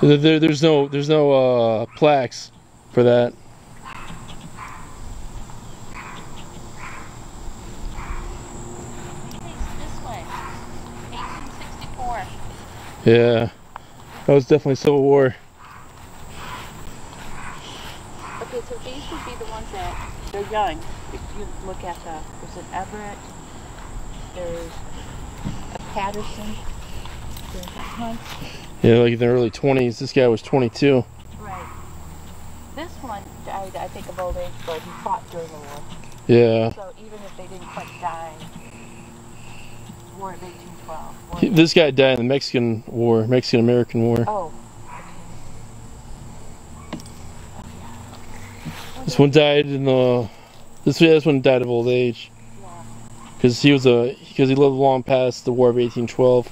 There's no plaques for that. This way, 1864. Yeah, that was definitely Civil War. Okay, so these would be the ones that they're young. If you look at there's an Everett, there's a Patterson, there's a Hunt. Yeah, like in the early 20s. This guy was 22. Right. This one died, I think, of old age, but he fought during the war. Yeah. So even if they didn't quite die, War of 1812. This guy died in the Mexican War, Mexican-American War. Oh. This one died in the. This one died of old age. Yeah. Because he lived long past the War of 1812.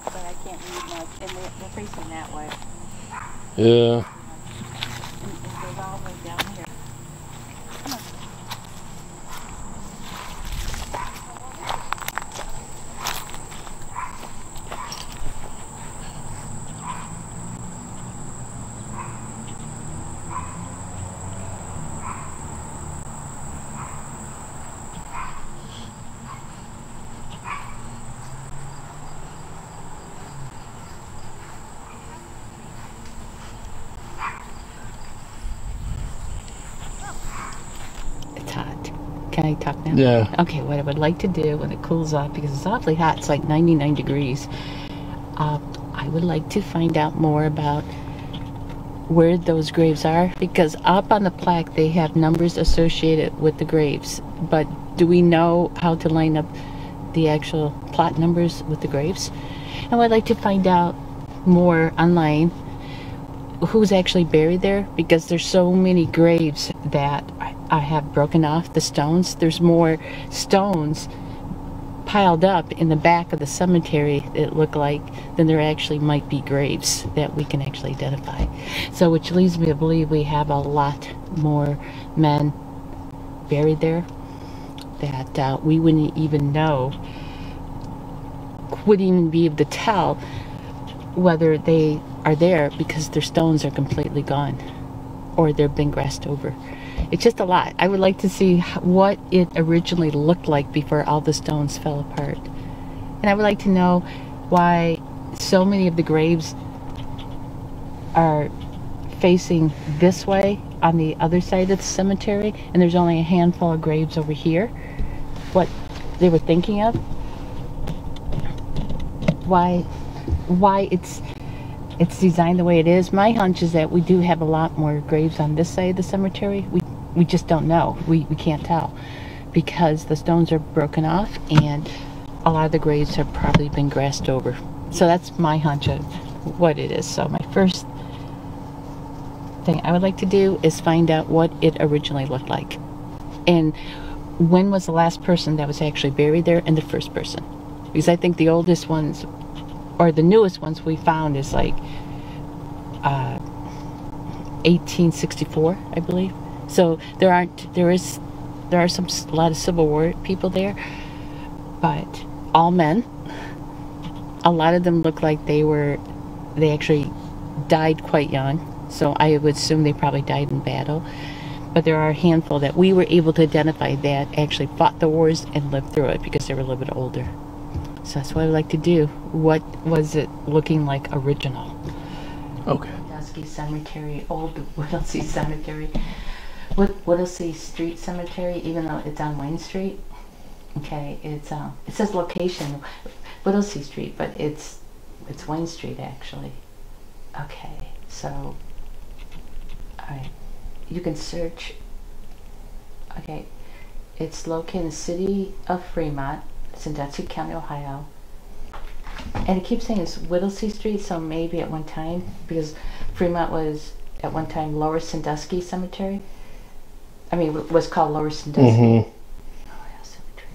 But I can't read much, and they're facing that way. Yeah. And it goes all the way down here. Come on. Can I talk now? Yeah. Okay, what I would like to do when it cools off, because it's awfully hot, it's like 99 degrees, I would like to find out more about where those graves are, because up on the plaque they have numbers associated with the graves, but do we know how to line up the actual plot numbers with the graves? And I'd like to find out more online who's actually buried there, because there's so many graves that I have broken off the stones. There's more stones piled up in the back of the cemetery, it looked like, than there actually might be graves that we can actually identify. So which leads me to believe we have a lot more men buried there that we wouldn't even know, wouldn't even be able to tell whether they are there because their stones are completely gone or they've been grassed over. It's just a lot. I would like to see what it originally looked like before all the stones fell apart. And I would like to know why so many of the graves are facing this way on the other side of the cemetery, and there's only a handful of graves over here. What they were thinking of. Why it's designed the way it is. My hunch is that we do have a lot more graves on this side of the cemetery. We just don't know. We can't tell because the stones are broken off and a lot of the graves have probably been grassed over. So that's my hunch of what it is. So my first thing I would like to do is find out what it originally looked like. And when was the last person that was actually buried there and the first person? Because I think the oldest ones or the newest ones we found is like 1864, I believe. So there are a lot of Civil War people there, but all men. A lot of them look like they actually died quite young. So I would assume they probably died in battle. But there are a handful that we were able to identify that actually fought the wars and lived through it because they were a little bit older. So that's what I'd like to do. What was it looking like original? Okay. Dusky Cemetery, old Whittlesey Cemetery. Whittlesey Street Cemetery, even though it's on Wayne Street. Okay, it says location Whittlesey Street, but it's Wayne Street actually. Okay, so alright. You can search. Okay, it's located in the city of Fremont, Sandusky County, Ohio. And it keeps saying it's Whittlesey Street, so maybe at one time, because Fremont was at one time Lower Sandusky Cemetery. I mean, it was called Lower Sandusky. Mm-hmm. Ohio Cemetery.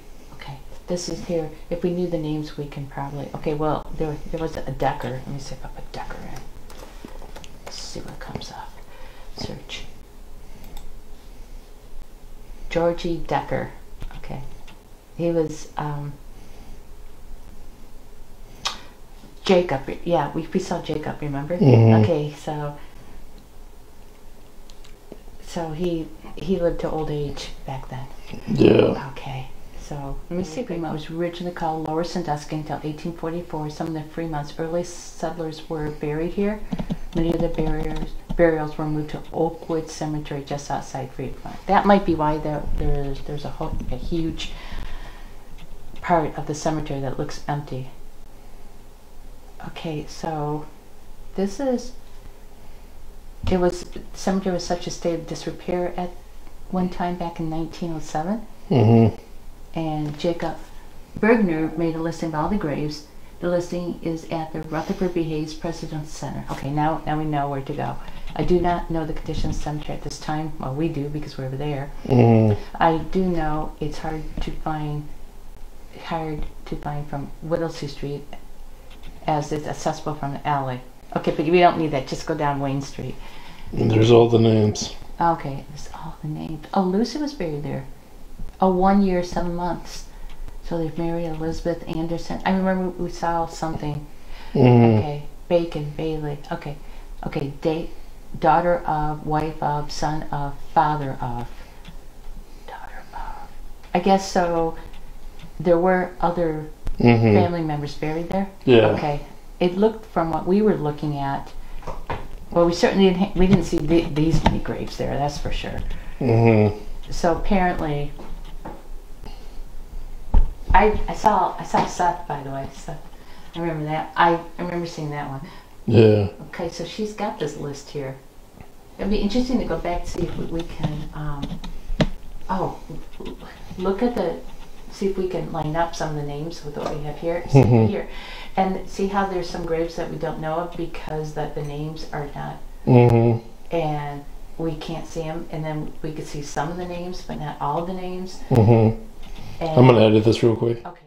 this is here. If we knew the names, we can probably. Okay, well, there was a Decker. Let me see if I put Decker in. Let's see what comes up. Search. Georgie Decker. Okay. He was Jacob. Yeah, we saw Jacob, remember? Mhm. Okay, so he lived to old age back then. Yeah. Okay. So let me see. Fremont was originally called Lower Sandusky until 1844. Some of the Fremont's early settlers were buried here. Many of the burials were moved to Oakwood Cemetery just outside Fremont. That might be why there's a huge part of the cemetery that looks empty. Okay, so this is. The cemetery was such a state of disrepair at one time back in 1907. Mhm. And Jacob Bergner made a listing of all the graves. The listing is at the Rutherford B. Hayes Presidential Center. Okay, now we know where to go. I do not know the condition of the cemetery at this time. Well, we do because we're over there. Mhm. I do know it's hard to find from Whittlesey Street as it's accessible from the alley. Okay, but we don't need that. Just go down Wayne Street. And there's all the names. Okay, there's all the names. Oh, Lucy was buried there. Oh, 1 year, 7 months. So there's Mary Elizabeth Anderson. I remember we saw something. Mhm. Okay, Bacon, Bailey. Okay, date, daughter of, wife of, son of, father of, daughter of. I guess so. There were other Mhm. family members buried there. Yeah. Okay, it looked from what we were looking at. Well, we certainly didn't see these many graves there. That's for sure. Mhm. So apparently, I saw Seth, by the way. Seth, I remember that. I remember seeing that one. Yeah. Okay, so she's got this list here. It'd be interesting to go back to see if we can. Look at see if we can line up some of the names with what we have here. See here, and see how there's some graves that we don't know of because the names are not, Mhm. and we can't see them. And then we could see some of the names, but not all of the names. Mhm. And, I'm gonna edit this real quick. okay.